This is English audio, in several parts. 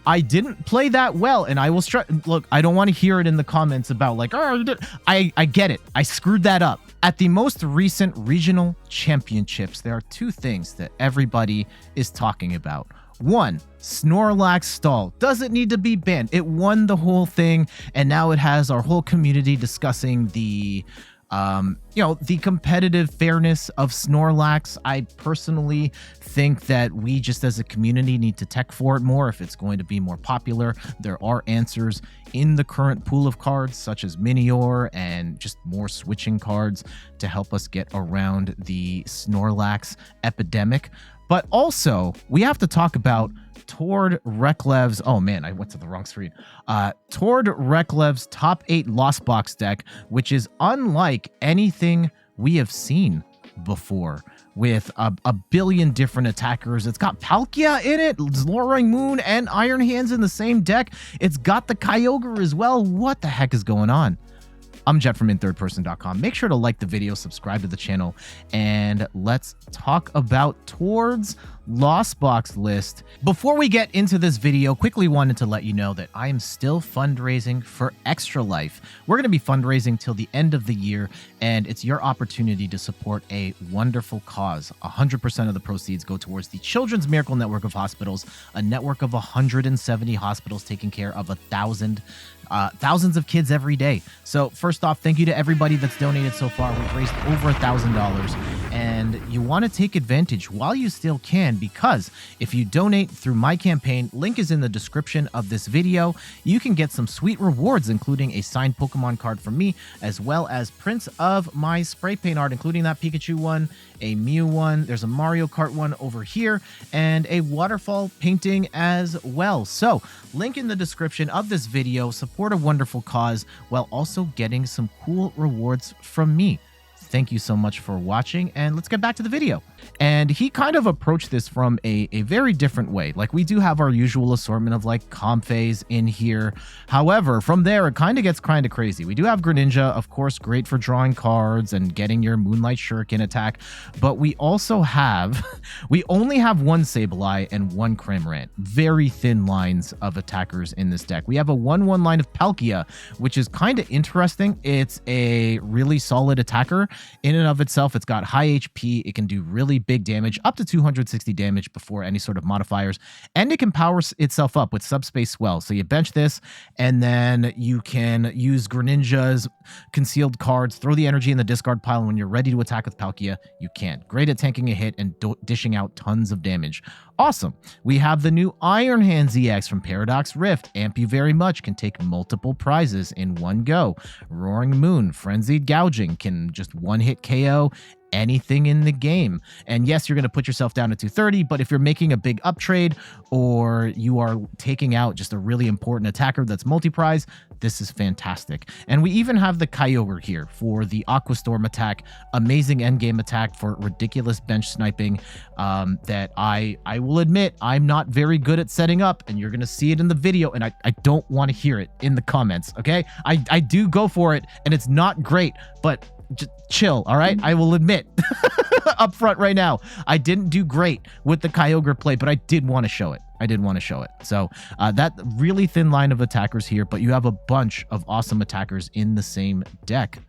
I didn't play that well, and I will look, I don't want to hear it in the comments about like, oh, I get it. I screwed that up. At the most recent regional championships, there are two things that everybody is talking about. One, Snorlax stall doesn't need to be banned. It won the whole thing, and now it has our whole community discussing the the competitive fairness of Snorlax. I personally think that we just as a community need to tech for it more if it's going to be more popular. There are answers in the current pool of cards, such as Minior and just more switching cards to help us get around the Snorlax epidemic. But also, we have to talk about Tord Reklev's, oh man, I went to the wrong screen. Tord Reklev's top 8 Lost Box deck, which is unlike anything we have seen before, with a billion different attackers. It's got Palkia in it, Roaring Moon, and Iron Hands in the same deck. It's got the Kyogre as well. What the heck is going on? I'm Jet from inthirdperson.com. Make sure to like the video, subscribe to the channel, and let's talk about Tord's Lost Box list. Before we get into this video, quickly wanted to let you know that I am still fundraising for Extra Life. We're going to be fundraising till the end of the year, and it's your opportunity to support a wonderful cause. 100% of the proceeds go towards the Children's Miracle Network of Hospitals, a network of 170 hospitals taking care of thousands of kids every day. So first off, thank you to everybody that's donated so far. We've raised over $1,000, and you want to take advantage while you still can, because if you donate through my campaign, link is in the description of this video, you can get some sweet rewards, including a signed Pokemon card from me, as well as prints of my spray paint art, including that Pikachu one, a Mew one, there's a Mario Kart one over here, and a waterfall painting as well. So link in the description of this video. Support a wonderful cause while also getting some cool rewards from me. Thank you so much for watching, and let's get back to the video. And he kind of approached this from a very different way. Like, we do have our usual assortment of like Comfeys in here. However, from there, it kind of gets kind of crazy. We do have Greninja, of course, great for drawing cards and getting your Moonlight Shuriken attack. But we also have, we only have one Sableye and one Cramorant. Very thin lines of attackers in this deck. We have a 1/1 line of Palkia, which is kind of interesting. It's a really solid attacker. In and of itself, it's got high HP. It can do really big damage, up to 260 damage before any sort of modifiers, and it can power itself up with Subspace Swell. So you bench this, and then you can use Greninja's concealed cards, throw the energy in the discard pile, and when you're ready to attack with Palkia, you can. Great at tanking a hit and dishing out tons of damage. Awesome. We have the new Iron Hands EX from Paradox Rift. Amp you very much, can take multiple prizes in one go. Roaring Moon, Frenzied Gouging, can just one-hit KO anything in the game. And yes, you're going to put yourself down to 230, but if you're making a big up trade or you are taking out just a really important attacker that's multi-prize, this is fantastic. And we even have the Kyogre here for the Aqua Storm attack, amazing endgame attack for ridiculous bench sniping that I will admit I'm not very good at setting up, and you're going to see it in the video, and I don't want to hear it in the comments, okay? I do go for it, and it's not great, but just chill, all right? I will admit up front right now, I didn't do great with the Kyogre play, but I did want to show it. So that really thin line of attackers here, but you have a bunch of awesome attackers in the same deck.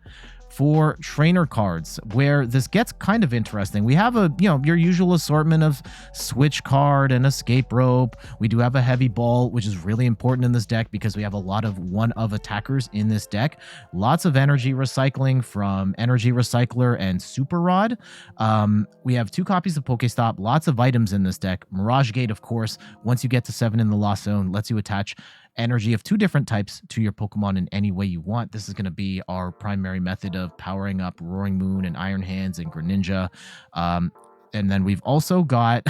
For trainer cards, where this gets kind of interesting, we have your usual assortment of Switch Card and Escape Rope. We do have a Heavy Ball, which is really important in this deck because we have a lot of one-of attackers in this deck. Lots of energy recycling from Energy Recycler and Super Rod. We have 2 copies of PokéStop, lots of items in this deck. Mirage Gate, of course, once you get to 7 in the Lost Zone, lets you attach energy of 2 different types to your Pokemon in any way you want. This is going to be our primary method of powering up Roaring Moon and Iron Hands and Greninja. And then we've also got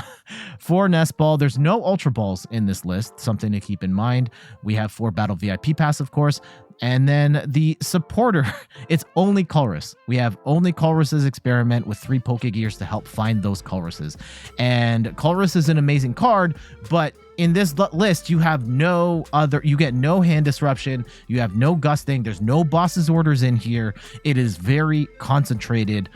for Nest Ball, there's no Ultra Balls in this list, something to keep in mind. We have 4 Battle VIP Pass, of course. And then the supporter, it's only Colress. We have only Colress's Experiment with 3 Pokégears to help find those Colresses. And Colress is an amazing card, but in this list, you have no other, you get no hand disruption, you have no gusting, there's no boss's orders in here. It is very concentrated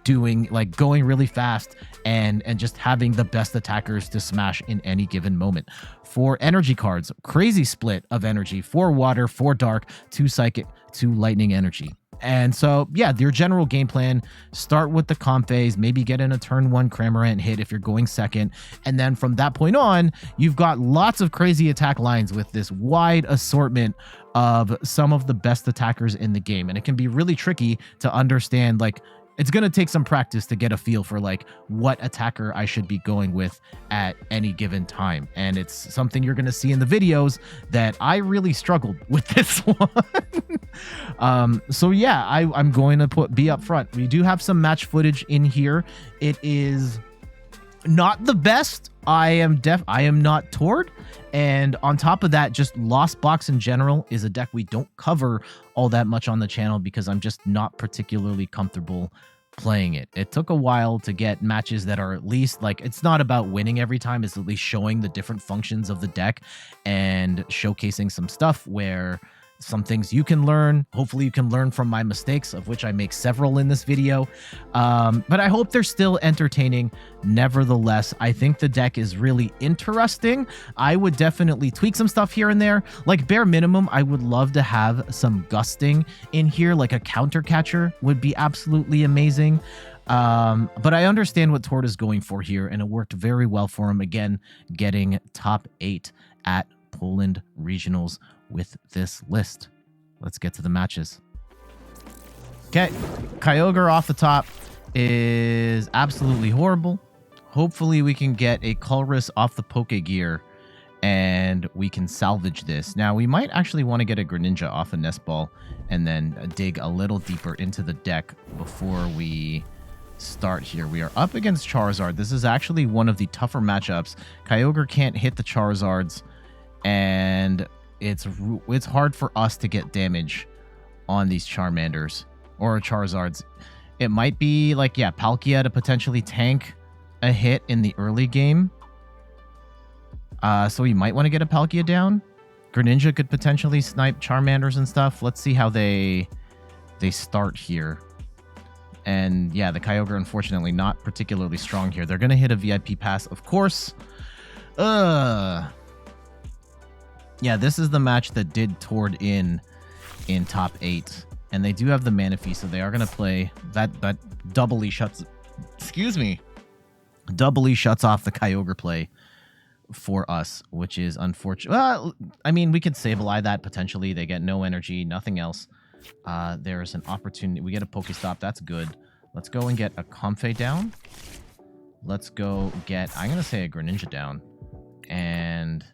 doing like going really fast and just having the best attackers to smash in any given moment. 4 energy cards, crazy split of energy, 4 water, 4 dark, 2 psychic, 2 lightning energy. And so, yeah, your general game plan, start with the Comfeys, maybe get in a turn 1 Cramorant hit if you're going second. And then from that point on, you've got lots of crazy attack lines with this wide assortment of some of the best attackers in the game. And it can be really tricky to understand, like, it's going to take some practice to get a feel for like what attacker I should be going with at any given time. And it's something you're going to see in the videos that I really struggled with this one. So yeah, I'm going to be up front. We do have some match footage in here. It is not the best. I am not Tord. And on top of that, just Lost Box in general is a deck we don't cover all that much on the channel because I'm just not particularly comfortable playing it. It took a while to get matches that are at least like, it's not about winning every time, it's at least showing the different functions of the deck and showcasing some stuff where some things you can learn. Hopefully you can learn from my mistakes, of which I make several in this video. But I hope they're still entertaining. Nevertheless, I think the deck is really interesting. I would definitely tweak some stuff here and there. Like bare minimum, I would love to have some gusting in here, like a counter catcher would be absolutely amazing. But I understand what Tord is going for here, and it worked very well for him. Again, getting top 8 at Poland Regionals with this list. Let's get to the matches. Okay, Kyogre off the top is absolutely horrible. Hopefully we can get a Colress off the Pokégear and we can salvage this. Now we might actually want to get a Greninja off a Nest Ball and then dig a little deeper into the deck before we start here. We are up against Charizard. This is actually one of the tougher matchups. Kyogre can't hit the Charizards, and it's hard for us to get damage on these Charmanders or Charizards. It might be like, yeah, Palkia to potentially tank a hit in the early game. So we might want to get a Palkia down. Greninja could potentially snipe Charmanders and stuff. Let's see how they start here. And yeah, the Kyogre, unfortunately, not particularly strong here. They're going to hit a VIP pass, of course. Yeah, this is the match that did Tord in top 8. And they do have the Manaphy, so they are going to play that doubly shuts... Excuse me. Doubly shuts off the Kyogre play for us, which is unfortunate. Well, I mean, we could Sableye that potentially. They get no energy, nothing else. There's an opportunity. We get a PokéStop. That's good. Let's go and get a Comfey down. Let's go get... I'm going to say a Greninja down. And...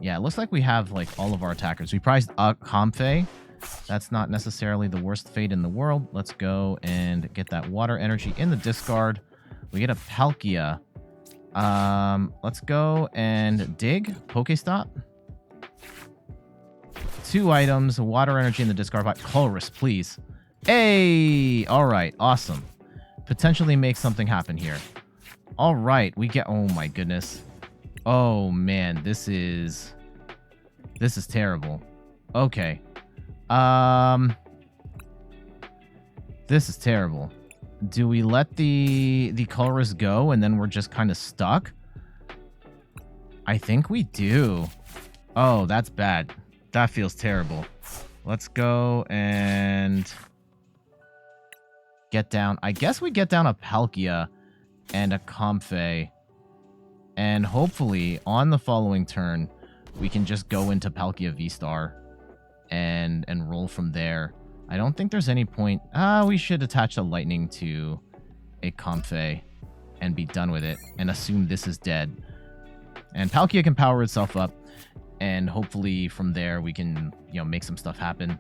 yeah, it looks like we have like all of our attackers. We prized a Comfey. That's not necessarily the worst fate in the world. Let's go and get that water energy in the discard. We get a Palkia. Let's go and dig. PokéStop. 2 items. Water energy in the discard. Colress, please. Hey! Alright, awesome. Potentially make something happen here. Alright, we get... oh my goodness. Oh man, this is terrible. Okay. This is terrible. Do we let the Colress go and then we're just kind of stuck? I think we do. Oh, that's bad. That feels terrible. Let's go and get down. I guess we get down a Palkia and a Comfey. And hopefully, on the following turn, we can just go into Palkia VSTAR and roll from there. I don't think there's any point... we should attach a Lightning to a Comfey and be done with it and assume this is dead. And Palkia can power itself up, and hopefully from there we can, you know, make some stuff happen.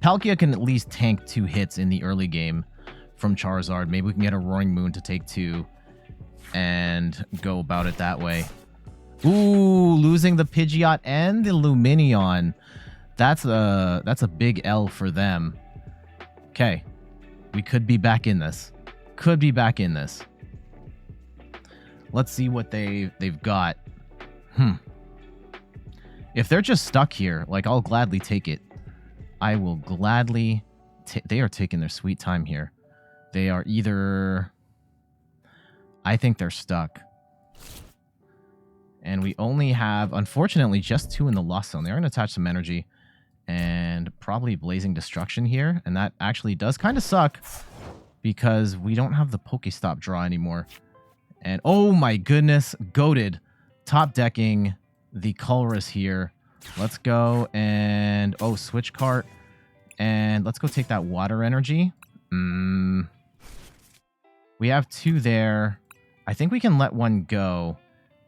Palkia can at least tank 2 hits in the early game from Charizard. Maybe we can get a Roaring Moon to take 2 and go about it that way. Ooh, losing the Pidgeot and the Lumineon. That's a big L for them. Okay. We could be back in this. Could be back in this. Let's see what they've got. If they're just stuck here, like, I'll gladly take it. I will gladly... They are taking their sweet time here. They are either... I think they're stuck. And we only have, unfortunately, just 2 in the Lost Zone. They're going to attach some energy. And probably Blazing Destruction here. And that actually does kind of suck. Because we don't have the PokéStop draw anymore. And oh my goodness, goated. Top decking the Colress here. Let's go and... Oh, Switch Cart. And let's go take that water energy. We have 2 there. I think we can let 1 go.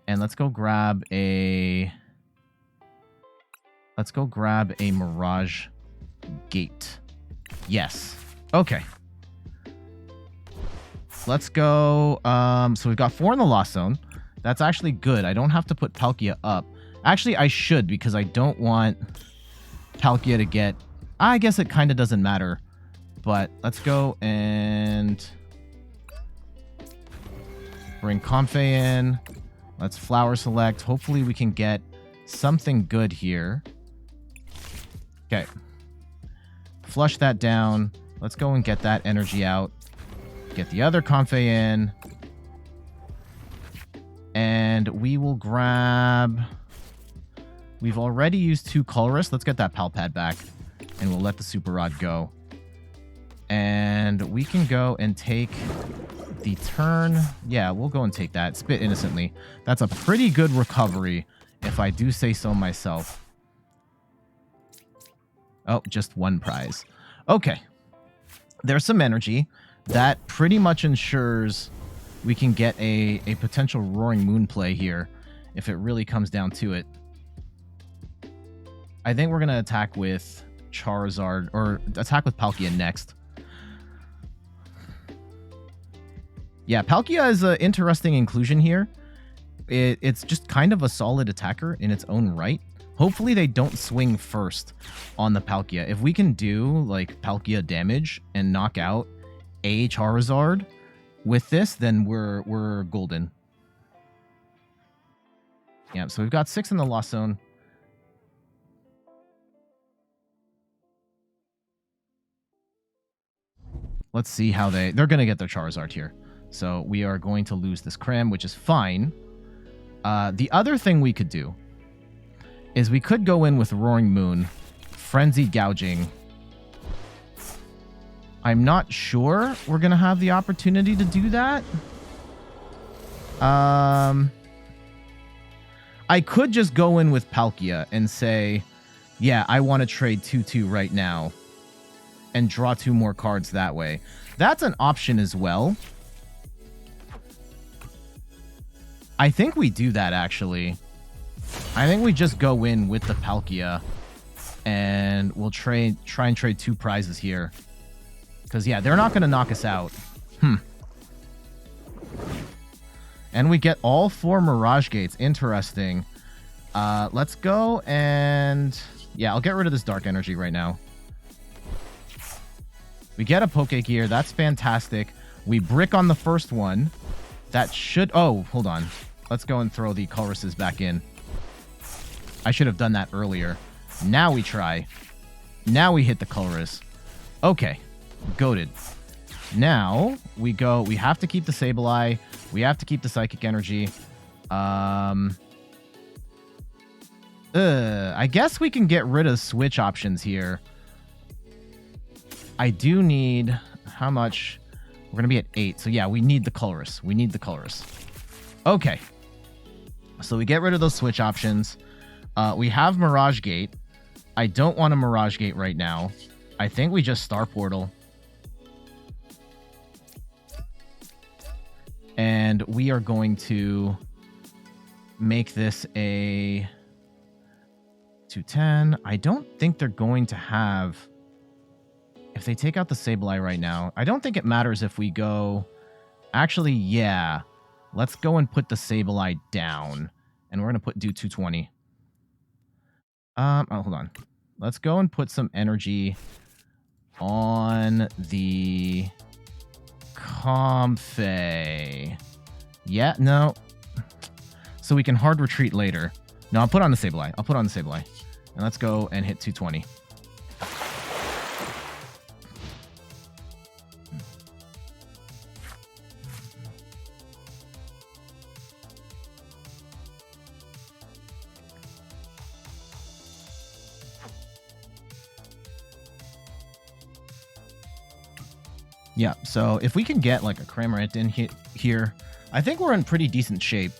And let's go grab a... Let's go grab a Mirage Gate. Yes. Okay. Let's go. So we've got 4 in the Lost Zone. That's actually good. I don't have to put Palkia up. Actually, I should because I don't want Palkia to get... I guess it kind of doesn't matter. But let's go and bring Comfey in. Let's Flower Select. Hopefully we can get something good here. Okay. Flush that down. Let's go and get that energy out. Get the other Comfey in. And we will grab... We've already used 2 Colress. Let's get that Pal Pad back. And we'll let the Super Rod go. And we can go and take the turn. Yeah, we'll go and take that. Spit Innocently. That's a pretty good recovery, if I do say so myself. Oh, just 1 prize. Okay. There's some energy. That pretty much ensures we can get a potential Roaring Moon play here if it really comes down to it. I think we're going to attack with Charizard, or attack with Palkia next. Yeah, Palkia is an interesting inclusion here. It's just kind of a solid attacker in its own right. Hopefully they don't swing first on the Palkia. If we can do like Palkia damage and knock out a Charizard with this, then we're golden. Yeah, so we've got 6 in the Lost Zone. Let's see how they're going to get their Charizard here. So we are going to lose this Cram, which is fine. The other thing we could do is we could go in with Roaring Moon, Frenzied Gouging. I'm not sure we're going to have the opportunity to do that. I could just go in with Palkia and say, yeah, I want to trade 2-2 right now and draw 2 more cards that way. That's an option as well. I think we do that, actually. I think we just go in with the Palkia and we'll try and trade 2 prizes here. Because, yeah, they're not going to knock us out. And we get all 4 Mirage Gates. Interesting. Let's go and... Yeah, I'll get rid of this Dark Energy right now. We get a Pokégear. That's fantastic. We brick on the first one. That should... Oh, hold on. Let's go and throw the Colresses back in. I should have done that earlier. Now we try. Now we hit the Colress. Okay. Goated. Now we go... We have to keep the Sableye. We have to keep the Psychic Energy. I guess we can get rid of switch options here. I do need... How much? We're going to be at 8. So yeah, we need the Colress. We need the Colress. Okay. So we get rid of those switch options. We have Mirage Gate. I don't want a Mirage Gate right now. I think we just Star Portal. And we are going to make this a 210. I don't think they're going to have... If they take out the Sableye right now, I don't think it matters if we go... Actually, yeah. Let's go and put the Sableye down. And we're going to do 220. Oh, hold on. Let's go and put some energy on the Comfey. Yeah, no. So we can hard retreat later. No, I'll put on the Sableye. I'll put on the Sableye. And let's go and hit 220. Yeah, so if we can get like a Cramorant in here, I think we're in pretty decent shape.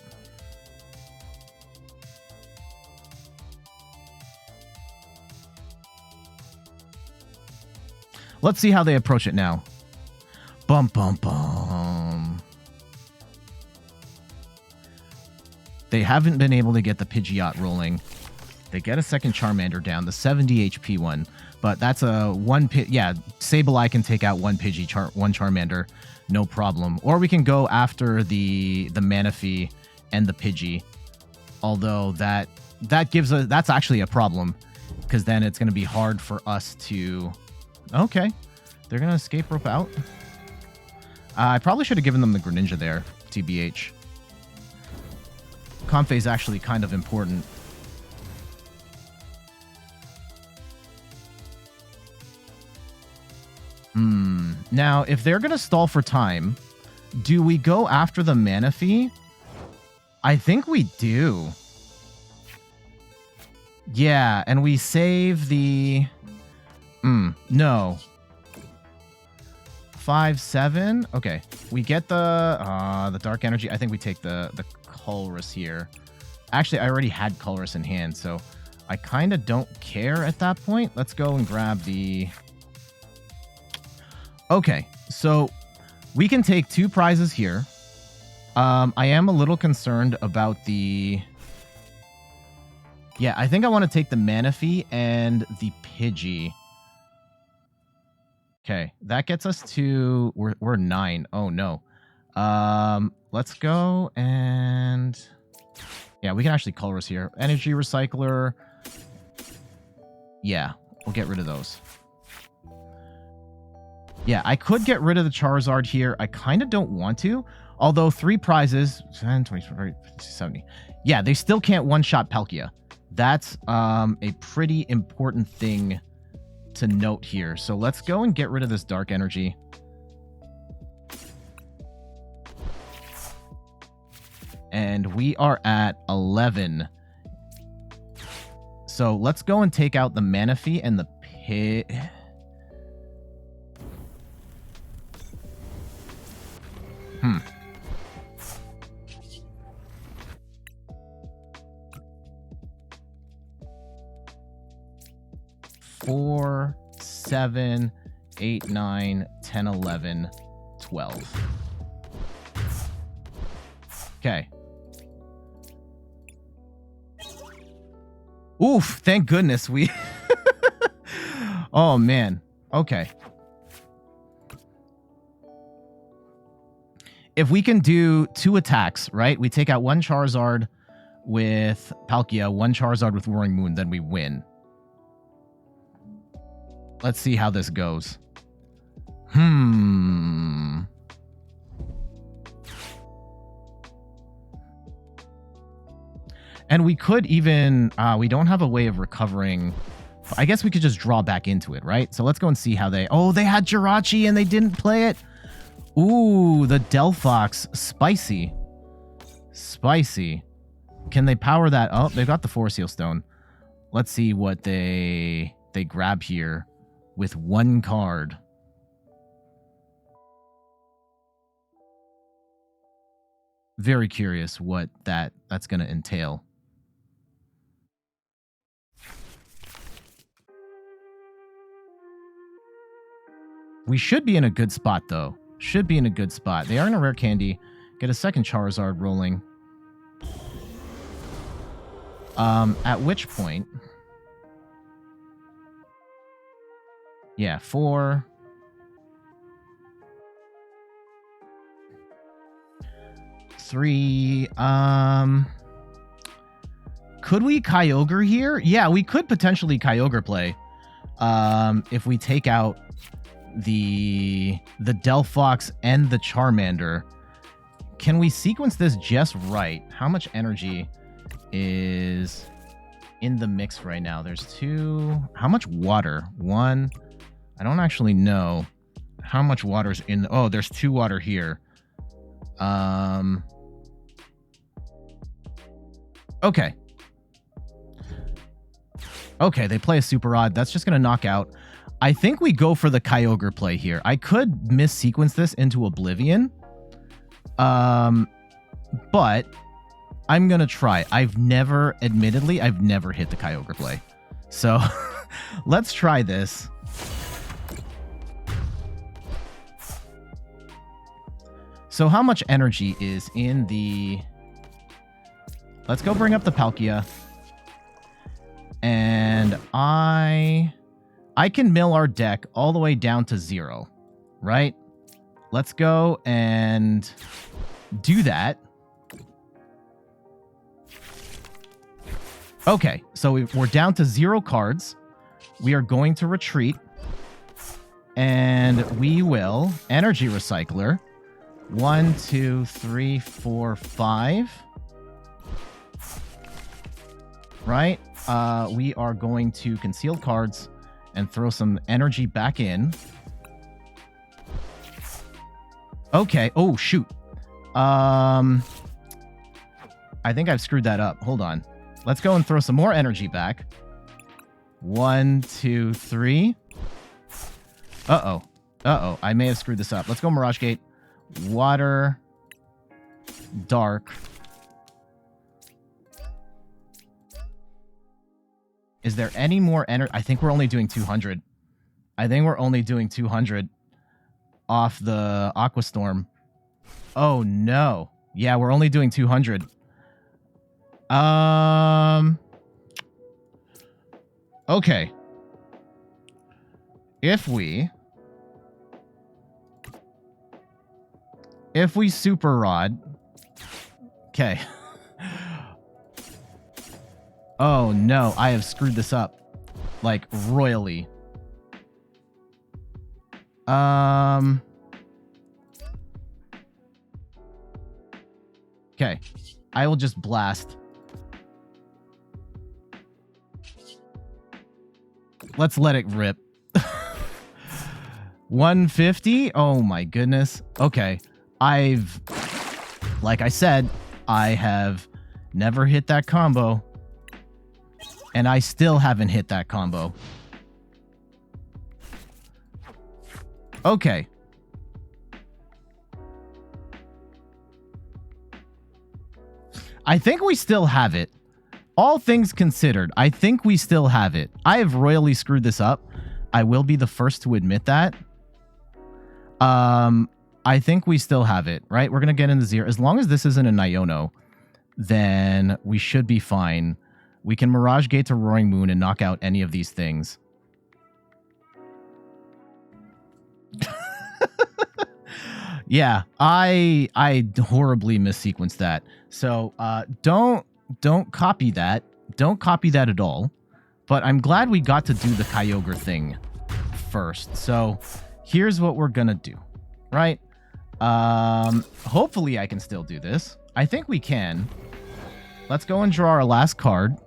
Let's see how they approach it now. Bum, bum, bum. They haven't been able to get the Pidgeot rolling. They get a second Charmander down, the 70 HP one. But that's a one pit. Yeah, Sableye can take out one Pidgey, one Charmander, no problem. Or we can go after the Manaphy and the Pidgey. Although that gives us, that's actually a problem, because then it's going to be hard for us to. Okay, they're going to escape rope out. I probably should have given them the Greninja there, TBH. Comfey is actually kind of important. Now, if they're going to stall for time, do we go after the Manaphy? I think we do. Yeah, and we save the... no. 5-7. Okay, we get the Dark Energy. I think we take the Colress here. Actually, I already had Colress in hand, so I kind of don't care at that point. Let's go and grab the... Okay, so we can take 2 prizes here. I am a little concerned about the... Yeah, I think I want to take the Manaphy and the Pidgey. Okay, that gets us to... We're 9. Oh, no. Let's go and... Yeah, we can actually Colress here. Energy Recycler. Yeah, we'll get rid of those. Yeah, I could get rid of the Charizard here. I kind of don't want to. Although 3 prizes, 10, 20, 30, 50, 70. Yeah, they still can't one-shot Palkia. That's a pretty important thing to note here. So let's go and get rid of this Dark Energy. And we are at 11. So let's go and take out the Manaphy and the Pit... 4, 7, 8, 9, 10, 11, 12. Okay. Oof, thank goodness we... Oh, man. Okay. If we can do 2 attacks, right? We take out 1 Charizard with Palkia, 1 Charizard with Roaring Moon, then we win. Let's see how this goes. And we could even... we don't have a way of recovering... I guess we could just draw back into it, right? So let's go and see how they... Oh, they had Jirachi and they didn't play it. Ooh, the Delphox. Spicy. Spicy. Can they power that? Oh, they've got the Force Seal Stone. Let's see what they grab here with 1 card. Very curious what that's going to entail. We should be in a good spot, though. Should be in a good spot. They are in a rare candy. Get a second Charizard rolling. At which point... Yeah, 4... 3... Could we Kyogre here? Yeah, we could potentially Kyogre play. If we take out the Delphox and the Charmander. Can we sequence this just right? How much energy is in the mix right now? There's 2. How much water? 1. I don't actually know how much water's in. Oh, there's 2 water here. Okay. Okay, they play a Super Rod. That's just going to knock out. I think we go for the Kyogre play here. I could mis-sequence this into Oblivion. But I'm going to try. Admittedly, I've never hit the Kyogre play. So let's try this. So how much energy is in the... Let's go bring up the Palkia. And I can mill our deck all the way down to 0, right? Let's go and do that. Okay, so we're down to 0 cards. We are going to retreat. And we will Energy Recycler. 1, 2, 3, 4, 5. Right? We are going to conceal cards and throw some energy back in. Okay. Oh, shoot. I think I've screwed that up. Hold on. Let's go and throw some more energy back. 1, 2, 3. Uh-oh. Uh-oh. I may have screwed this up. Let's go Mirage Gate. Water. Dark. Is there any more energy? I think we're only doing 200. I think we're only doing 200 off the Aqua Storm. Oh, no. Yeah, we're only doing 200. Okay. If we Super Rod. Okay. Oh, no. I have screwed this up. Like, royally. Okay. I will just blast. Let's let it rip. 150? Oh, my goodness. Okay. Like I said, I have never hit that combo. And I still haven't hit that combo. Okay. I think we still have it. All things considered, I think we still have it. I have royally screwed this up. I will be the first to admit that. I think we still have it, right? We're going to get into 0. As long as this isn't a Niono, then we should be fine. We can Mirage Gate to Roaring Moon and knock out any of these things. Yeah, I horribly missequenced that. So don't copy that. Don't copy that at all. But I'm glad we got to do the Kyogre thing first. So here's what we're gonna do, right? Hopefully I can still do this. I think we can. Let's go and draw our last card.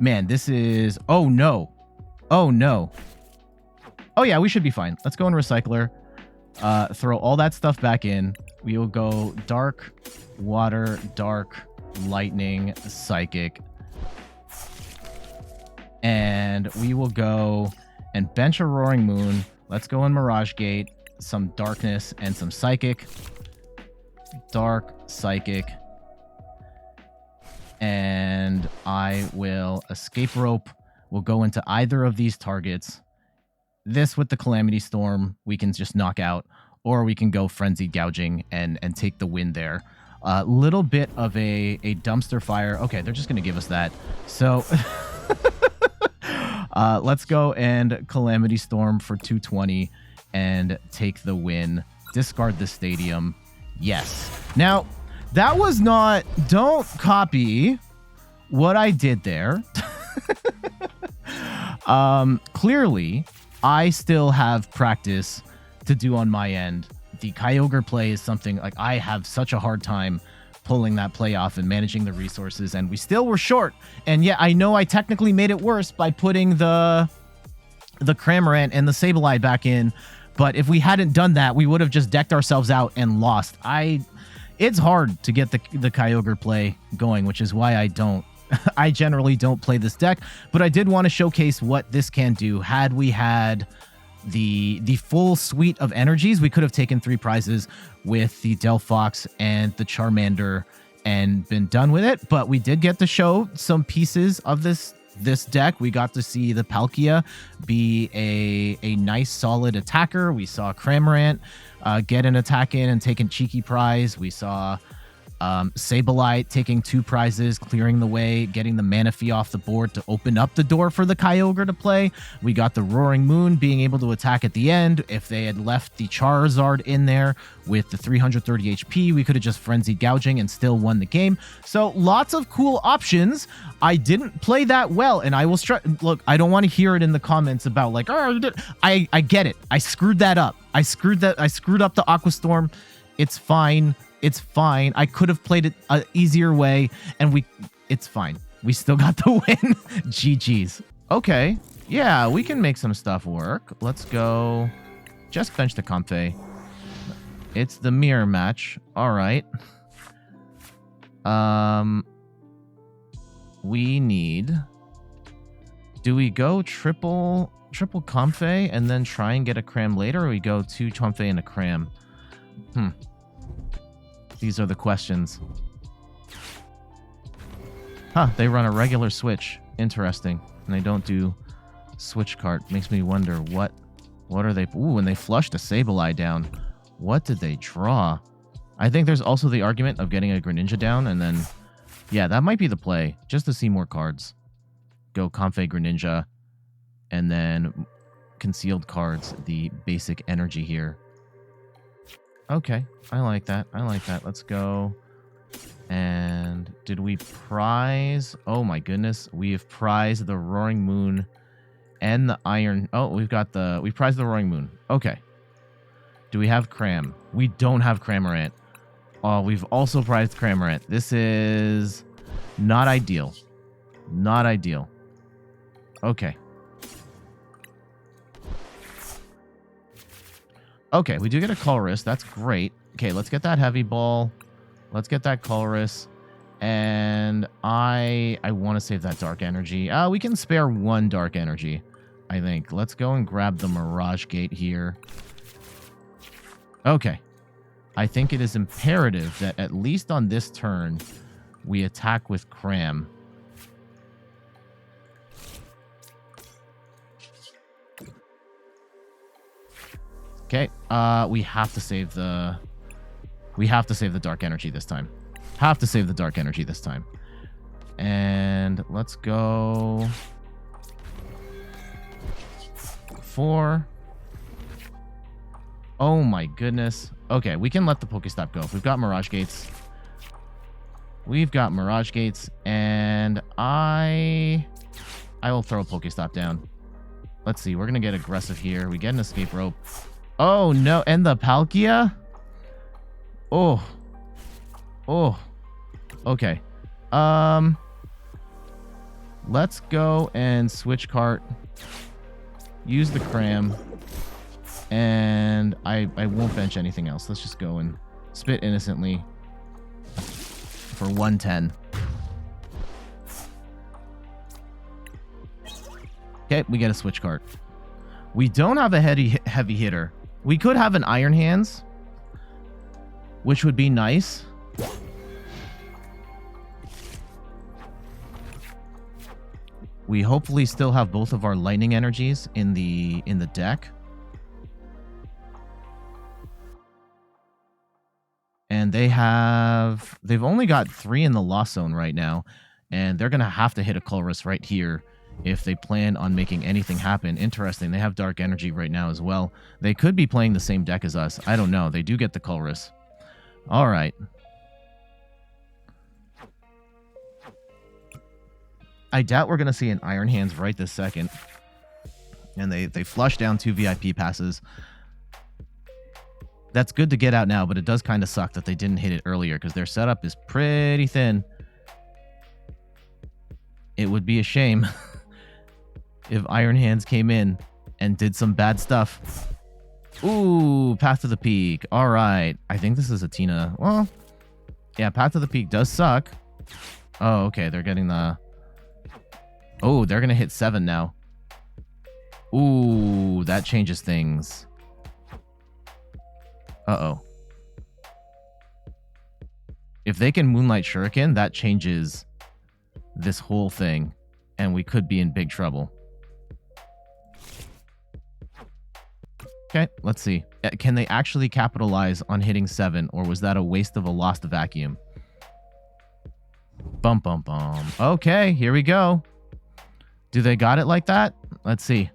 Man, this is... Oh, no. Oh, no. Oh, yeah, we should be fine. Let's go in Recycler. Throw all that stuff back in. We will go Dark, Water, Dark, Lightning, Psychic. And we will go and bench a Roaring Moon. Let's go in Mirage Gate. Some Darkness and some Psychic. Dark, Psychic. And I will Escape Rope. We'll go into either of these targets. This with the Calamity Storm, we can just knock out. Or we can go Frenzied Gouging and take the win there. A little bit of a dumpster fire. Okay, they're just going to give us that. So let's go and Calamity Storm for 220 and take the win. Discard the stadium. Yes. Now, that was not... Don't copy what I did there. Clearly, I still have practice to do on my end. The Kyogre play is something like I have such a hard time pulling that play off and managing the resources, and we still were short. And yet I know I technically made it worse by putting the Cramorant and the Sableye back in, but if we hadn't done that, we would have just decked ourselves out and lost. It's hard to get the Kyogre play going, which is why I don't I generally don't play this deck, but I did want to showcase what this can do. Had we had the full suite of energies, we could have taken 3 prizes with the Delphox and the Charmander and been done with it. But we did get to show some pieces of this deck. We got to see the Palkia be a nice solid attacker. We saw Cramorant get an attack in and take a cheeky prize. We saw Sableye taking 2 prizes, clearing the way, getting the Manaphy off the board to open up the door for the Kyogre to play. We got the Roaring Moon being able to attack at the end. If they had left the Charizard in there with the 330 HP, we could have just Frenzied Gouging and still won the game. So lots of cool options. I didn't play that well, and I will look, I don't want to hear it in the comments about like, oh, you did. I get it. I screwed that up. I screwed up the Aqua Storm. It's fine. It's fine. I could have played it an easier way, and it's fine. We still got the win. GG's. Okay. Yeah, we can make some stuff work. Let's go. Just bench the Comfey. It's the mirror match. All right. We need... Do we go triple Comfey and then try and get a Cram later, or we go 2 Comfey and a Cram? These are the questions. Huh, they run a regular Switch. Interesting. And they don't do Switch Cart. Makes me wonder what are they... Ooh, and they flushed a Sableye down. What did they draw? I think there's also the argument of getting a Greninja down, and then... Yeah, that might be the play. Just to see more cards. Go Comfey Greninja. And then concealed cards, the basic energy here. Okay, I like that. I like that. Let's go. And did we prize? Oh my goodness. We've prized the Roaring Moon and the Iron. Oh, we prized the Roaring Moon. Okay. Do we have Cram? We don't have Cramorant. Oh, we've also prized Cramorant. This is not ideal. Not ideal. Okay. Okay, we do get a Colress. That's great. Okay, let's get that Heavy Ball. Let's get that Colress. And I want to save that Dark Energy. We can spare 1 Dark Energy, I think. Let's go and grab the Mirage Gate here. Okay. I think it is imperative that at least on this turn, we attack with Cram. Okay, we have to save the Dark Energy this time. Have to save the Dark Energy this time. And let's go 4. Oh my goodness. Okay, we can let the PokéStop go. If we've got Mirage Gates. We've got Mirage Gates, and I will throw a PokéStop down. Let's see, we're gonna get aggressive here. We get an Escape Rope. Oh no, and the Palkia? Oh. Okay. Let's go and Switch Cart. Use the Cram. And I won't bench anything else. Let's just go and spit innocently for 110. Okay, we get a Switch Cart. We don't have a heavy hitter. We could have an Iron Hands, which would be nice. We hopefully still have both of our lightning energies in the deck. And they've only got 3 in the Lost Zone right now, and they're going to have to hit a Colress right here if they plan on making anything happen. Interesting, they have Dark Energy right now as well. They could be playing the same deck as us. I don't know. They do get the Colress. All right. I doubt we're going to see an Iron Hands right this second. And they flush down 2 VIP passes. That's good to get out now, but it does kind of suck that they didn't hit it earlier because their setup is pretty thin. It would be a shame if Iron Hands came in and did some bad stuff. Ooh, Path to the Peak. All right. I think this is a Tina. Well, yeah, Path to the Peak does suck. Oh, okay. They're getting the... Oh, they're going to hit 7 now. Ooh, that changes things. Uh-oh. If they can Moonlight Shuriken, that changes this whole thing, and we could be in big trouble. Okay, let's see. Can they actually capitalize on hitting 7, or was that a waste of a lost vacuum? Bum, bum, bum. Okay, here we go. Do they got it like that? Let's see.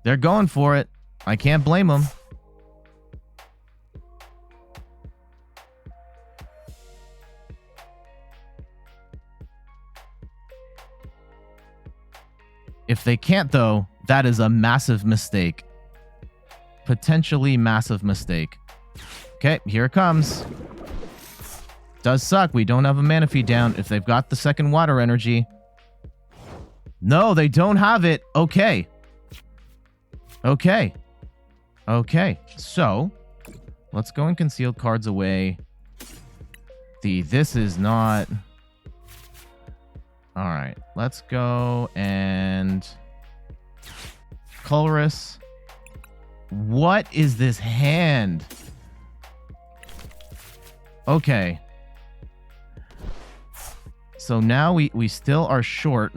They're going for it. I can't blame them. If they can't, though, that is a massive mistake. Potentially massive mistake. Okay, here it comes. Does suck. We don't have a mana feed down if they've got the second water energy. No, they don't have it. Okay. Okay. Okay. So, let's go and conceal cards away. This is not... All right, let's go and Colress. What is this hand? Okay. So now we still are short.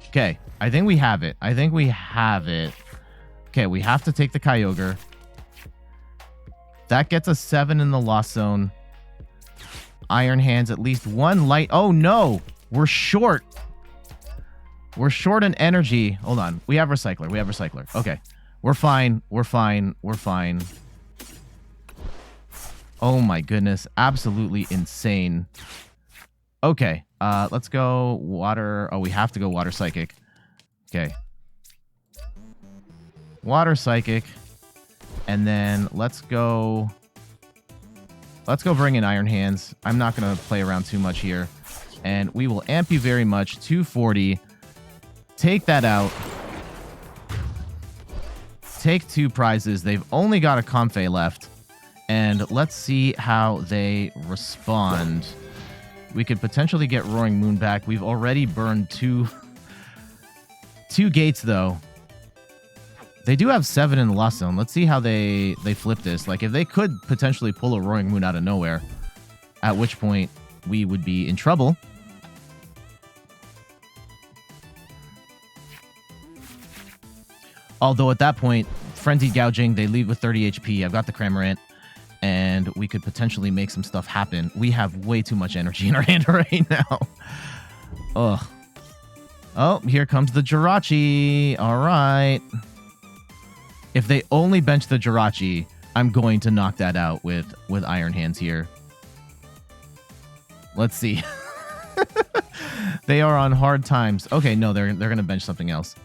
Okay, I think we have it. I think we have it. Okay, we have to take the Kyogre. That gets us 7 in the Lost Zone. Iron Hands, at least 1 light. Oh, no. We're short. We're short in energy. Hold on. We have Recycler. We have Recycler. Okay. We're fine. We're fine. We're fine. Oh, my goodness. Absolutely insane. Okay. Let's go water. Oh, we have to go Water Psychic. Okay. Water Psychic. And then let's go... Let's go bring in Iron Hands. I'm not going to play around too much here. And we will amp you very much. 240. Take that out. Take 2 prizes. They've only got a Comfey left. And let's see how they respond. We could potentially get Roaring Moon back. We've already burned 2 gates, though. They do have 7 in the Lost Zone. Let's see how they flip this. Like, if they could potentially pull a Roaring Moon out of nowhere, at which point we would be in trouble. Although at that point, Frenzied Gouging, they leave with 30 HP. I've got the Cramorant, and we could potentially make some stuff happen. We have way too much energy in our hand right now. Ugh. Oh, here comes the Jirachi. All right. If they only bench the Jirachi, I'm going to knock that out with Iron Hands here. Let's see. They are on hard times. Okay, no, they're going to bench something else.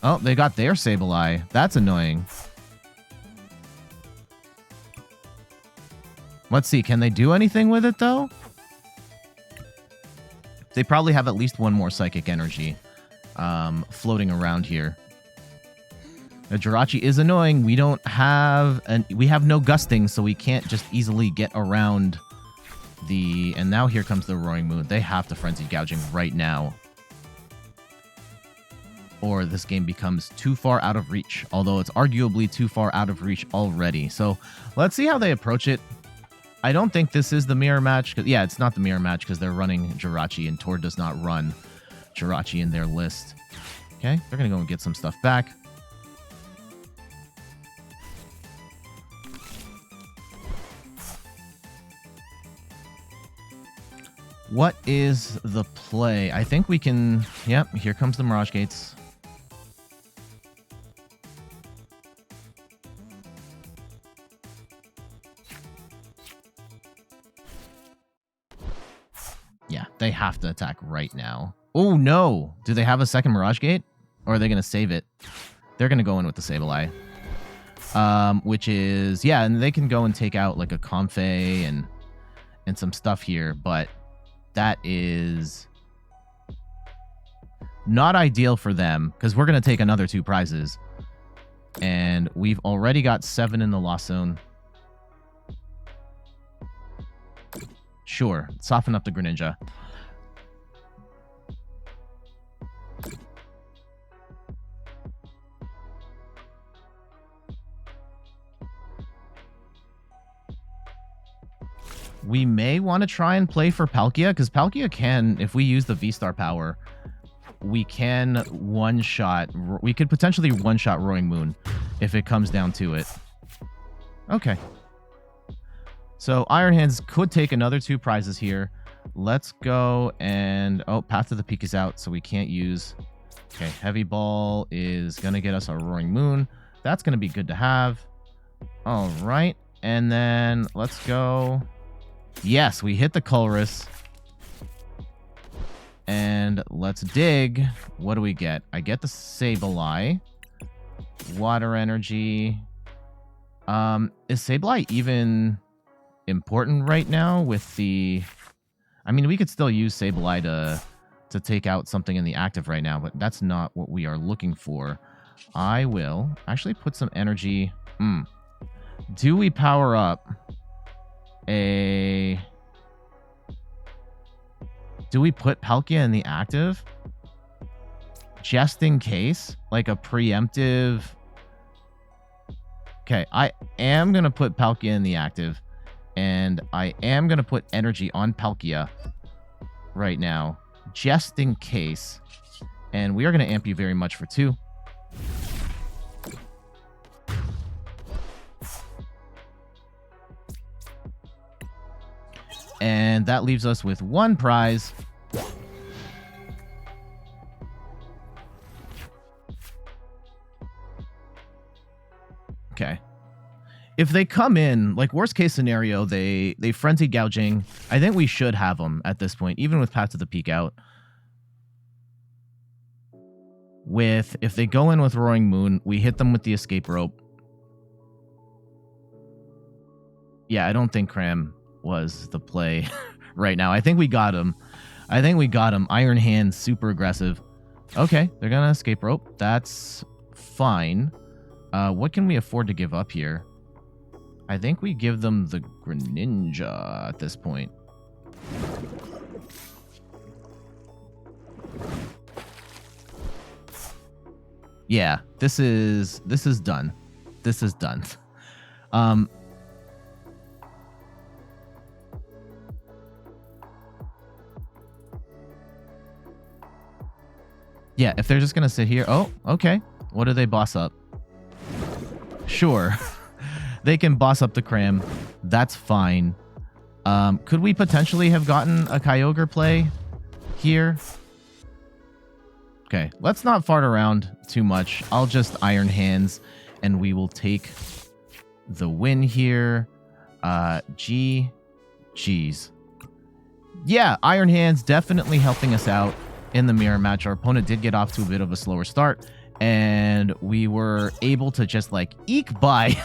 Oh, they got their Sableye. That's annoying. Let's see. Can they do anything with it, though? They probably have at least 1 more Psychic Energy floating around here. The Jirachi is annoying. We don't have... we have no Gusting, so we can't just easily get around the... And now here comes the Roaring Moon. They have to Frenzied Gouging right now. Or this game becomes too far out of reach. Although it's arguably too far out of reach already. So let's see how they approach it. I don't think this is the mirror match. Yeah, it's not the mirror match because they're running Jirachi, and Tor does not run Jirachi in their list. Okay, they're going to go and get some stuff back. What is the play? I think we can... Yep, here comes the Mirage Gates. Yeah, they have to attack right now. Oh, no. Do they have a second Mirage Gate? Or are they going to save it? They're going to go in with the Sableye. Which is... Yeah, and they can go and take out like a Comfey and some stuff here. But that is... Not ideal for them, because we're going to take another 2 prizes. And we've already got 7 in the loss zone. Sure, soften up the Greninja. We may want to try and play for Palkia, because Palkia can, if we use the VSTAR power, we can one-shot. We could potentially one-shot Roaring Moon if it comes down to it. Okay. So Iron Hands could take another 2 prizes here. Let's go and... Oh, Path to the Peak is out, so we can't use... Okay, Heavy Ball is going to get us a Roaring Moon. That's going to be good to have. All right. And then let's go... Yes, we hit the Colress. And let's dig. What do we get? I get the Sableye. Water Energy. Is Sableye even important right now with the... I mean, we could still use Sableye to take out something in the active right now, but that's not what we are looking for. I will actually put some energy... Do we power up a... Do we put Palkia in the active? Just in case? Like a preemptive... Okay, I am going to put Palkia in the active. And I am going to put energy on Palkia right now. Just in case. And we are going to amp you very much for 2. And that leaves us with 1 prize. Okay. If they come in, like worst case scenario, they frenzy gouging. I think we should have them at this point, even with Path to the Peak out. If they go in with Roaring Moon, we hit them with the Escape Rope. Yeah, I don't think Cram was the play right now. I think we got him. Iron Hand, super aggressive. Okay, they're gonna Escape Rope. That's fine. What can we afford to give up here? I think we give them the Greninja at this point. Yeah, this is done. This is done. Yeah, if they're just gonna sit here... Oh, okay. What do they boss up? Sure. They can boss up the Cram. That's fine. Could we potentially have gotten a Kyogre play here? Okay, let's not fart around too much. I'll just Iron Hands, and we will take the win here. Geez. Yeah, Iron Hands definitely helping us out in the mirror match. Our opponent did get off to a bit of a slower start, and we were able to just like eke by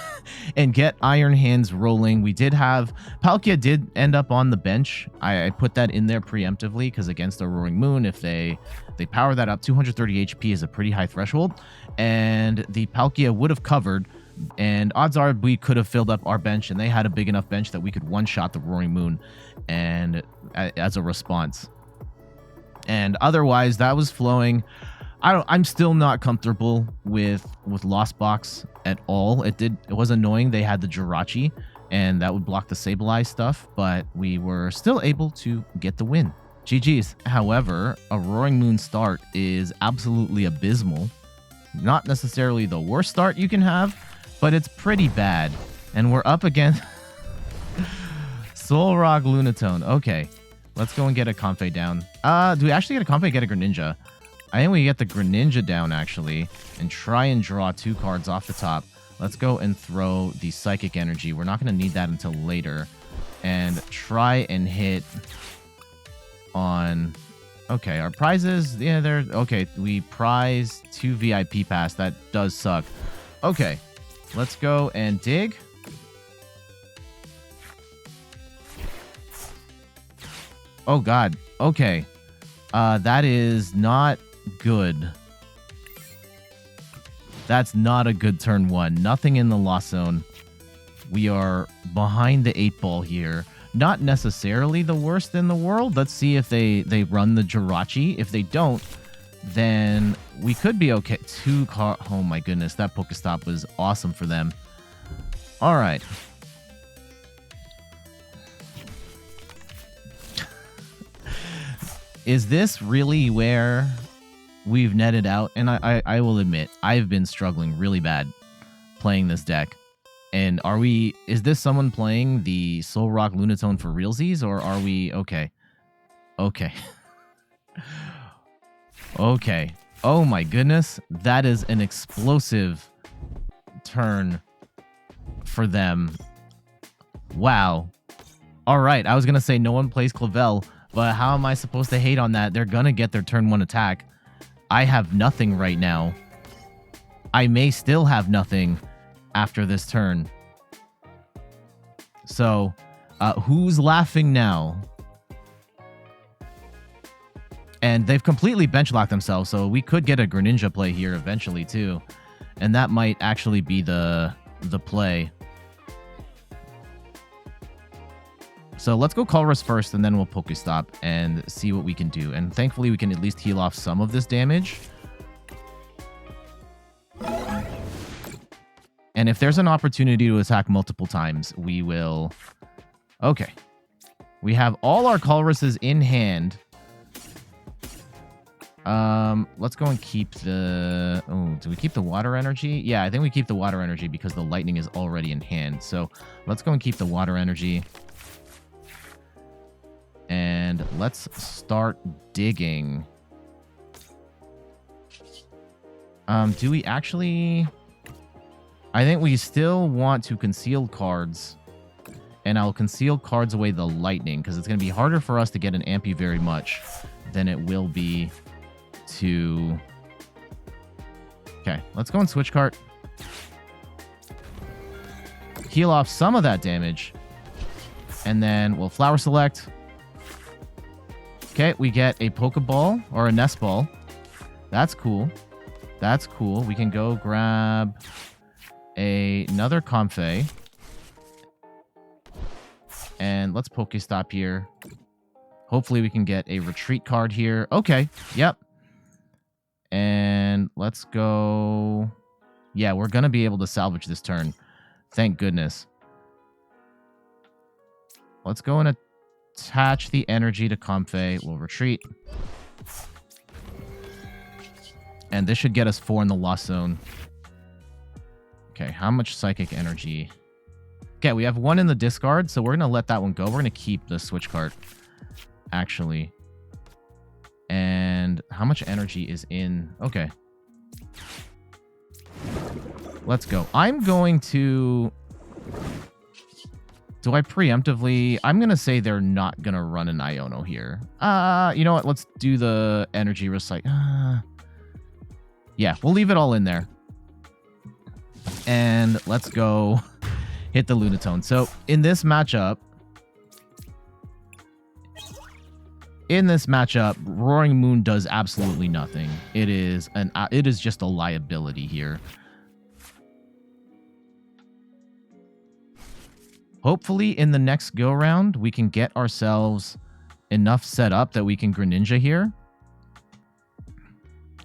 and get Iron Hands rolling. We did have Palkia did end up on the bench. I put that in there preemptively because against a Roaring Moon, if they power that up, 230 HP is a pretty high threshold, and the Palkia would have covered, and odds are we could have filled up our bench, and they had a big enough bench that we could one-shot the Roaring Moon and as a response. And otherwise, that was flowing. I'm still not comfortable with Lost Box at all. It was annoying. They had the Jirachi, and that would block the Sableye stuff, but we were still able to get the win. GG's. However, a Roaring Moon start is absolutely abysmal. Not necessarily the worst start you can have, but it's pretty bad. And we're up against Solrock Lunatone. Okay. Let's go and get a Comfey down. Do we actually get a Comfey, get a Greninja? I think we get the Greninja down, actually, and try and draw 2 cards off the top. Let's go and throw the Psychic Energy. We're not going to need that until later. And try and hit on... Okay, our prizes, yeah, they're... Okay, we prize 2 VIP Pass. That does suck. Okay, let's go and dig. Oh, God. Okay. That is not good. That's not a good turn 1. Nothing in the loss zone. We are behind the 8-ball here. Not necessarily the worst in the world. Let's see if they run the Jirachi. If they don't, then we could be okay. Oh my goodness, that PokéStop was awesome for them. All right. Is this really where we've netted out? And I will admit, I've been struggling really bad playing this deck. And is this someone playing the Soul Rock Lunatone for realsies, or are we okay? Okay. Okay. Oh my goodness. That is an explosive turn for them. Wow. All right. I was going to say no one plays Clavel, but how am I supposed to hate on that? They're going to get their turn 1 attack. I have nothing right now. I may still have nothing after this turn. So, who's laughing now? And they've completely bench locked themselves, so we could get a Greninja play here eventually too. And that might actually be the play. So let's go Colress first, and then we'll PokéStop and see what we can do. And thankfully, we can at least heal off some of this damage. And if there's an opportunity to attack multiple times, we will... Okay. We have all our Colresses in hand. Let's go and keep the... Oh, do we keep the water energy? Yeah, I think we keep the water energy because the lightning is already in hand. So let's go and keep the water energy. And let's start digging. Do we actually... I think we still want to conceal cards. And I'll conceal cards away the lightning, because it's going to be harder for us to get an Ampy very much than it will be to... Okay, let's go and Switch Cart. Heal off some of that damage. And then we'll Flower Select. Okay, we get a Pokeball or a Nest Ball. That's cool. That's cool. We can go grab another Comfey. And let's PokéStop here. Hopefully we can get a retreat card here. Okay, yep. And let's go... Yeah, we're going to be able to salvage this turn. Thank goodness. Let's go and attach the energy to Comfey. We'll retreat. And this should get us 4 in the loss zone. Okay, how much psychic energy? Okay, we have 1 in the discard, so we're going to let that one go. We're going to keep the Switch Cart, actually. And how much energy is in... Okay. Let's go. I'm going to... Do I preemptively... I'm going to say they're not going to run an Iono here. You know what? Let's do the Energy Recycler. Yeah, we'll leave it all in there. And let's go hit the Lunatone. So in this matchup, Roaring Moon does absolutely nothing. It is just a liability here. Hopefully in the next go round, we can get ourselves enough set up that we can Greninja here.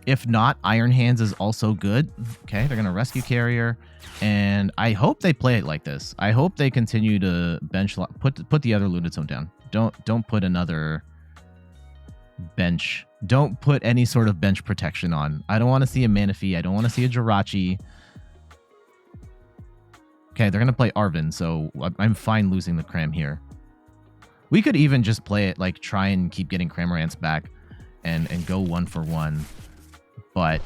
If not, Iron Hands is also good. Okay, they're going to Rescue Carrier. And I hope they play it like this. I hope they continue to bench... Put the other Lunatone down. Don't put another bench. Don't put any sort of bench protection on. I don't want to see a Manaphy. I don't want to see a Jirachi. Okay, they're going to play Arven, so I'm fine losing the Cram here. We could even just play it, like, try and keep getting Cramorants back and go 1 for 1. But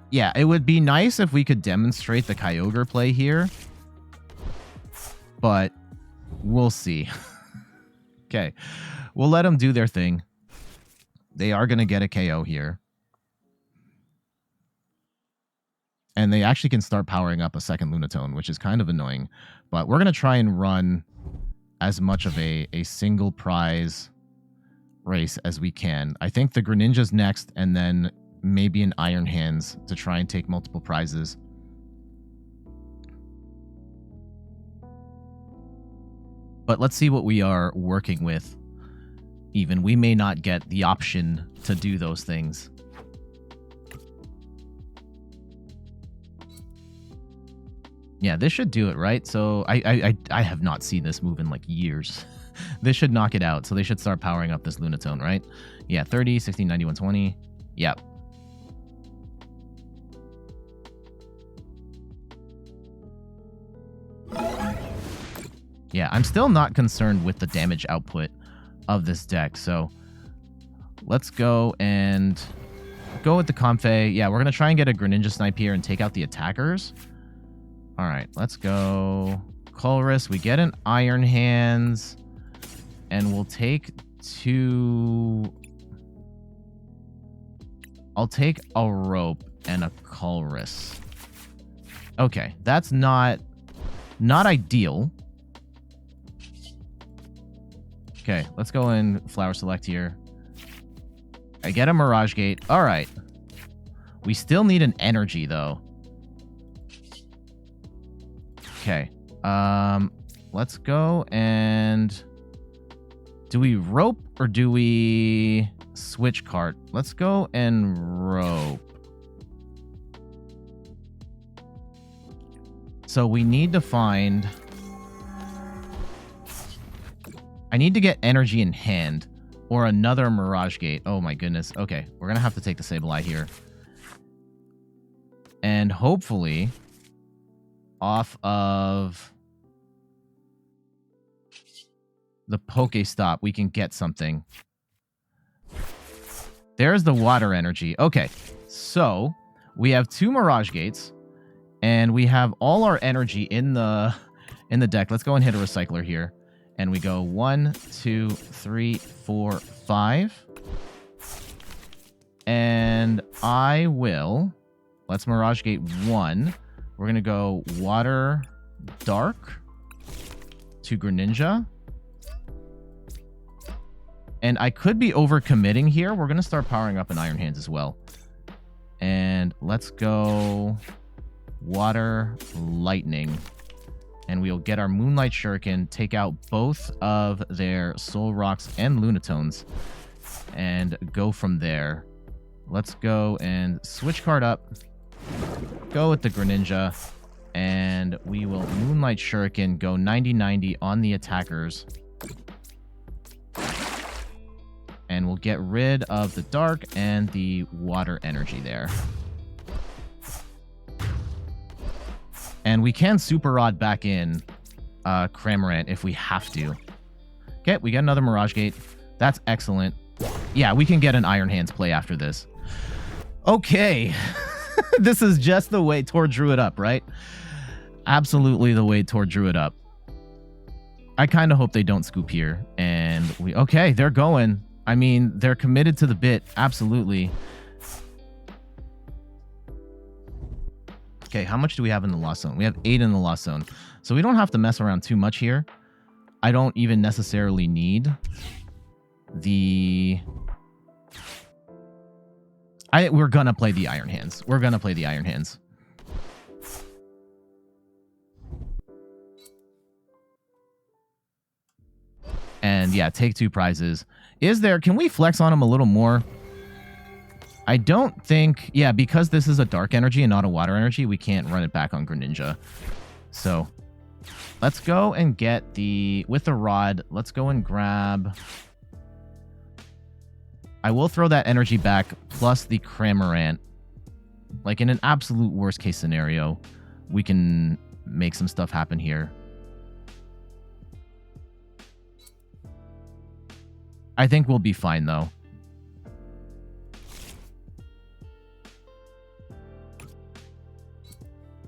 yeah, it would be nice if we could demonstrate the Kyogre play here. But we'll see. Okay, we'll let them do their thing. They are going to get a KO here. And they actually can start powering up a second Lunatone, which is kind of annoying. But we're going to try and run as much of a single prize race as we can. I think the Greninja's next, and then maybe an Iron Hands to try and take multiple prizes. But let's see what we are working with. Even we may not get the option to do those things. Yeah, this should do it, right? So I have not seen this move in like years. This should knock it out. So they should start powering up this Lunatone, right? Yeah, 30, 16, 90, 120. Yep. Yeah, I'm still not concerned with the damage output of this deck. So let's go and go with the Comfey. Yeah, we're going to try and get a Greninja Snipe here and take out the attackers. All right, let's go. Colress, we get an Iron Hands. And we'll take two... I'll take a Rope and a Colress. Okay, that's not ideal. Okay, let's go and Flower Select here. I get a Mirage Gate. All right. We still need an Energy, though. Okay. Let's go and... Do we Rope or do we Switch Cart? Let's go and Rope. So we need to find... I need to get Energy in hand or another Mirage Gate. Oh my goodness. Okay, we're going to have to take the Sableye here. And hopefully off of... the PokéStop, we can get something. There's the water energy. Okay, so we have two Mirage Gates, and we have all our energy in the deck. Let's go and hit a Recycler here, and we go 1, 2, 3, 4, 5, and I will. Let's Mirage Gate 1. We're gonna go Water Dark to Greninja. And I could be overcommitting here. We're going to start powering up an Iron Hands as well. And let's go Water Lightning. And we'll get our Moonlight Shuriken, take out both of their Soul Rocks and Lunatones, and go from there. Let's go and Switch Card up. Go with the Greninja. And we will Moonlight Shuriken, go 90-90 on the attackers. And we'll get rid of the Dark and the Water Energy there. And we can Super Rod back in Cramorant if we have to. Okay, we get another Mirage Gate. That's excellent. Yeah, we can get an Iron Hands play after this. Okay. This is just the way Tor drew it up, right? Absolutely the way Tor drew it up. I kind of hope they don't scoop here. And we... Okay, they're going... I mean, they're committed to the bit. Absolutely. Okay, how much do we have in the Lost Zone? We have 8 in the Lost Zone. So we don't have to mess around too much here. I don't even necessarily need the... We're going to play the Iron Hands. We're going to play the Iron Hands. And yeah, take 2 prizes. Can we flex on him a little more? I don't think, yeah, because this is a Dark Energy and not a Water Energy, we can't run it back on Greninja. So let's go and get with the Rod, let's go and grab, I will throw that energy back plus the Cramorant. Like in an absolute worst case scenario, we can make some stuff happen here. I think we'll be fine, though.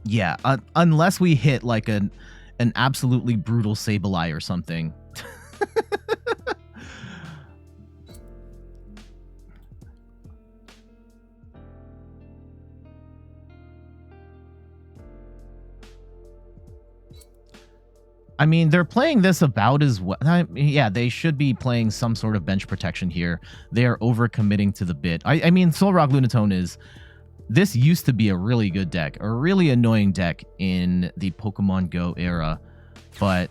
Yeah, unless we hit like an absolutely brutal Sableye or something. I mean, they're playing this about as well. Yeah, they should be playing some sort of bench protection here. They are overcommitting to the bit. I mean, Solrock Lunatone is... This used to be a really good deck, a really annoying deck in the Pokemon Go era. But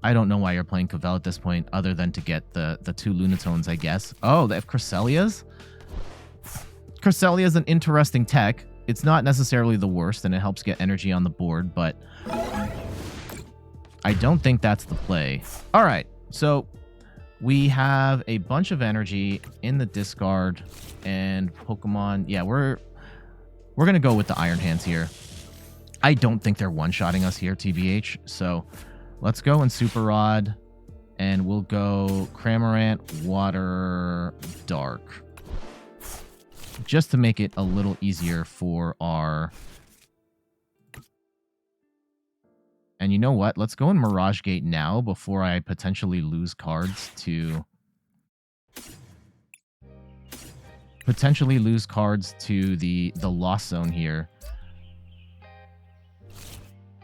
I don't know why you're playing Cavell at this point, other than to get the 2 Lunatones, I guess. Oh, they have Cresselias? Cresselia is an interesting tech. It's not necessarily the worst, and it helps get energy on the board, but I don't think that's the play. All right, so we have a bunch of energy in the discard, and Pokemon... Yeah, we're going to go with the Iron Hands here. I don't think they're one-shotting us here, TBH, so let's go in Super Rod, and we'll go Cramorant, Water, Dark. Just to make it a little easier for our... And you know what? Let's go in Mirage Gate now before I potentially lose cards to... the Lost Zone here.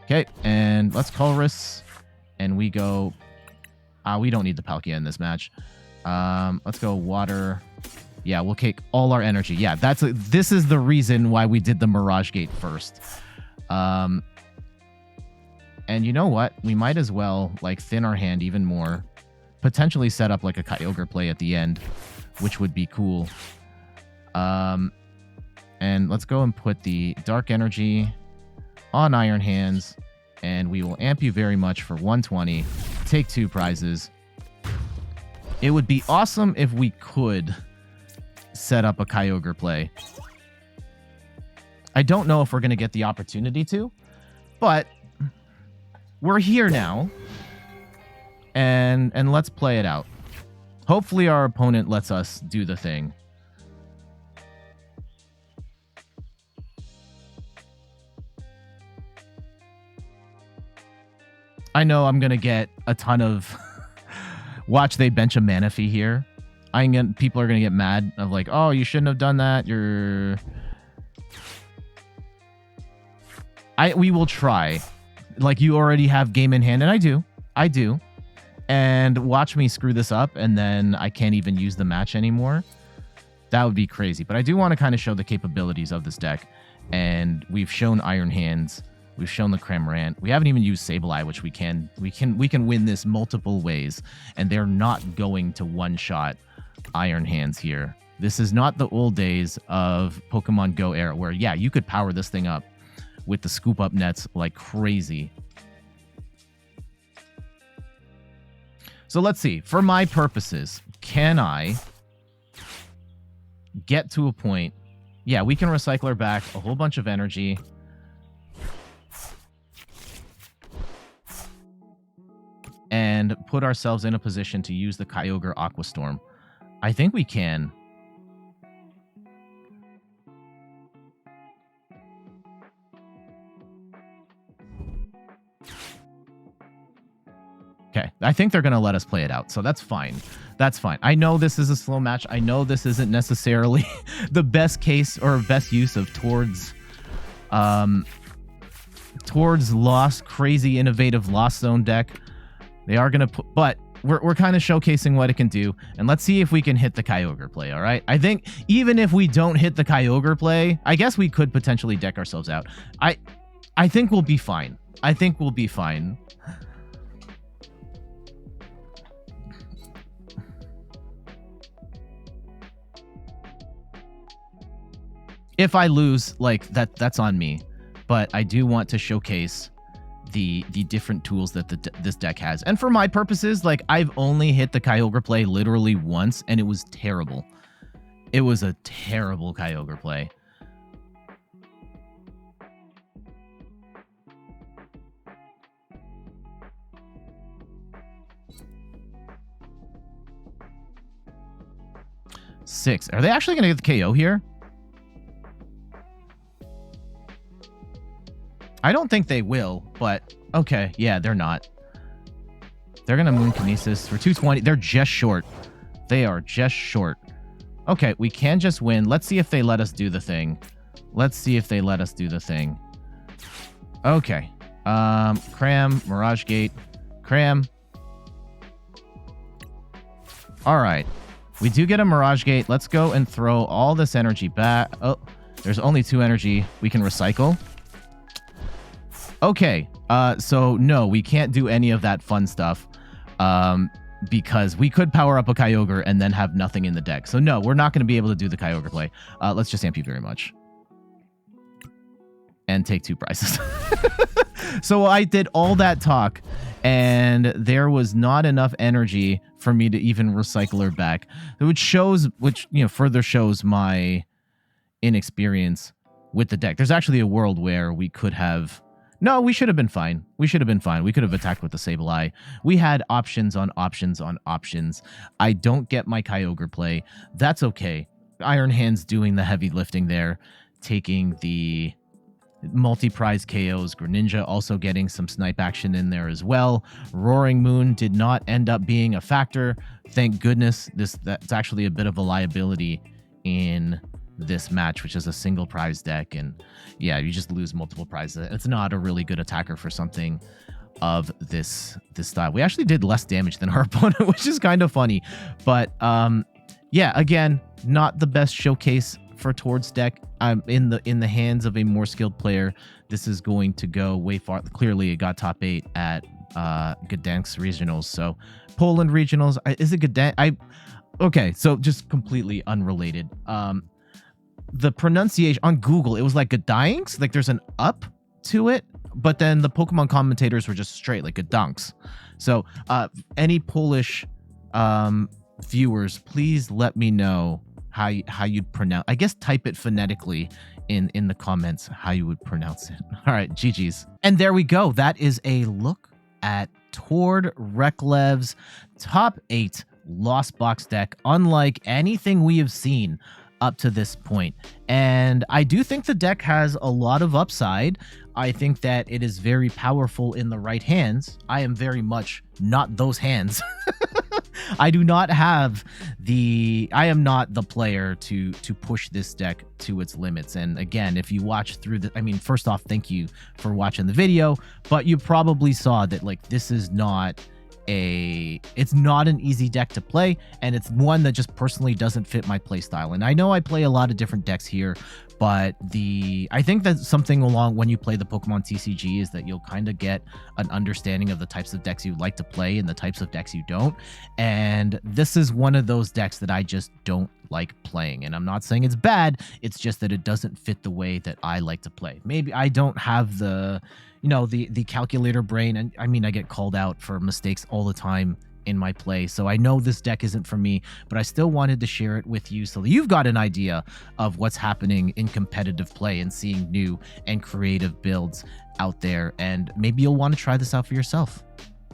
Okay, and let's Colress, and we go... we don't need the Palkia in this match. Let's go Water... Yeah, we'll take all our energy. Yeah, this is the reason why we did the Mirage Gate first. And you know what? We might as well like thin our hand even more. Potentially set up like a Kyogre play at the end, which would be cool. And let's go and put the Dark Energy on Iron Hands, and we will amp you very much for 120. Take 2 prizes. It would be awesome if we could set up a Kyogre play. I don't know if we're going to get the opportunity to, but we're here now, and let's play it out. Hopefully our opponent lets us do the thing. I know I'm going to get a ton of... Watch, they bench a Manaphy here. People are going to get mad of like, oh, you shouldn't have done that. We will try. Like, you already have game in hand, and I do. And watch me screw this up, and then I can't even use the match anymore. That would be crazy. But I do want to kind of show the capabilities of this deck. And we've shown Iron Hands. We've shown the Cramorant. We haven't even used Sableye, which we can win this multiple ways. And they're not going to one-shot Iron Hands here. This is not the old days of Pokemon Go era where, yeah, you could power this thing up with the scoop up nets like crazy. So let's see. For my purposes, can I get to a point? Yeah, we can recycle back a whole bunch of energy. And put ourselves in a position to use the Kyogre Aqua Storm. I think we can. Okay, I think they're going to let us play it out, so that's fine. That's fine. I know this is a slow match. I know this isn't necessarily the best case or best use of towards Lost, crazy, innovative Lost Zone deck. They are going to put... But we're kind of showcasing what it can do. And let's see if we can hit the Kyogre play, all right? I think even if we don't hit the Kyogre play, I guess we could potentially deck ourselves out. I think we'll be fine. I think we'll be fine. If I lose, like, that's on me. But I do want to showcase the different tools that this deck has. And for my purposes, like, I've only hit the Kyogre play literally once, and it was terrible. It was a terrible Kyogre play. Six. Are they actually going to get the KO here? I don't think they will, but okay. Yeah, they're not. They're going to Moon Kinesis for 220. They're just short. They are just short. Okay, we can just win. Let's see if they let us do the thing. Let's see if they let us do the thing. Okay. Cram, Mirage Gate. Cram. All right. We do get a Mirage Gate. Let's go and throw all this energy back. Oh, there's only 2 energy we can recycle. Okay. So no, we can't do any of that fun stuff. Because we could power up a Kyogre and then have nothing in the deck. So no, we're not going to be able to do the Kyogre play. Let's just amp you very much. And take 2 prizes. So I did all that talk, and there was not enough energy for me to even recycle her back, which further shows my inexperience with the deck. There's actually a world where we could have... No, we should have been fine. We should have been fine. We could have attacked with the Sableye. We had options on options on options. I don't get my Kyogre play. That's okay. Iron Hand's doing the heavy lifting there, taking the multi-prize KOs. Greninja also getting some snipe action in there as well. Roaring Moon did not end up being a factor. Thank goodness. That's actually a bit of a liability in this match, which is a single prize deck, and yeah, you just lose multiple prizes. It's not a really good attacker for something of this style. We actually did less damage than our opponent, which is kind of funny, but yeah, again, not the best showcase for Tord's deck. In the hands of a more skilled player, this is going to go way far. Clearly, it got top 8 at Gdansk regionals. So Poland regionals, is it Gdansk? Okay, so just completely unrelated. The pronunciation on Google, it was like Gdansk, like there's an up to it, but then the Pokemon commentators were just straight like Gdansk. So any Polish viewers, please let me know how you'd pronounce. I guess type it phonetically in the comments how you would pronounce it. All right, GG's. And there we go. That is a look at Tord Reklev's top 8 Lost Box deck, unlike anything we have seen up to this point. And I do think the deck has a lot of upside. I think that it is very powerful in the right hands. I am very much not those hands. I do not have I am not the player to push this deck to its limits. And again, if you watch through first off, thank you for watching the video, but you probably saw that like this is not it's not an easy deck to play, and it's one that just personally doesn't fit my play style. And I know I play a lot of different decks here, but I think that something along when you play the Pokemon TCG is that you'll kind of get an understanding of the types of decks you like to play and the types of decks you don't. And this is one of those decks that I just don't like playing. And I'm not saying it's bad, it's just that it doesn't fit the way that I like to play. Maybe I don't have the calculator brain, and I get called out for mistakes all the time in my play, so I know this deck isn't for me, but I still wanted to share it with you so that you've got an idea of what's happening in competitive play and seeing new and creative builds out there, and maybe you'll want to try this out for yourself.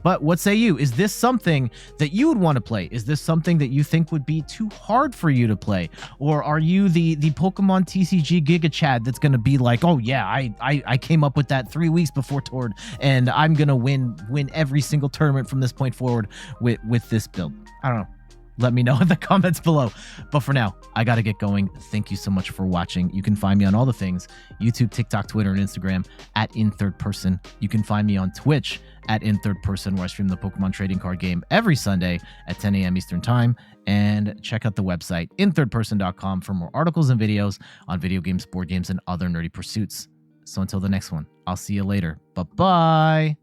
But what say you? Is this something that you would want to play? Is this something that you think would be too hard for you to play? Or are you the Pokemon TCG Giga Chad that's going to be like, oh yeah, I came up with that 3 weeks before Tord, and I'm going to win every single tournament from this point forward with this build? I don't know. Let me know in the comments below. But for now, I got to get going. Thank you so much for watching. You can find me on all the things: YouTube, TikTok, Twitter, and Instagram at InThirdPerson. You can find me on Twitch at InThirdPerson, where I stream the Pokemon trading card game every Sunday at 10 a.m. Eastern Time. And check out the website, inthirdperson.com, for more articles and videos on video games, board games, and other nerdy pursuits. So until the next one, I'll see you later. Bye-bye.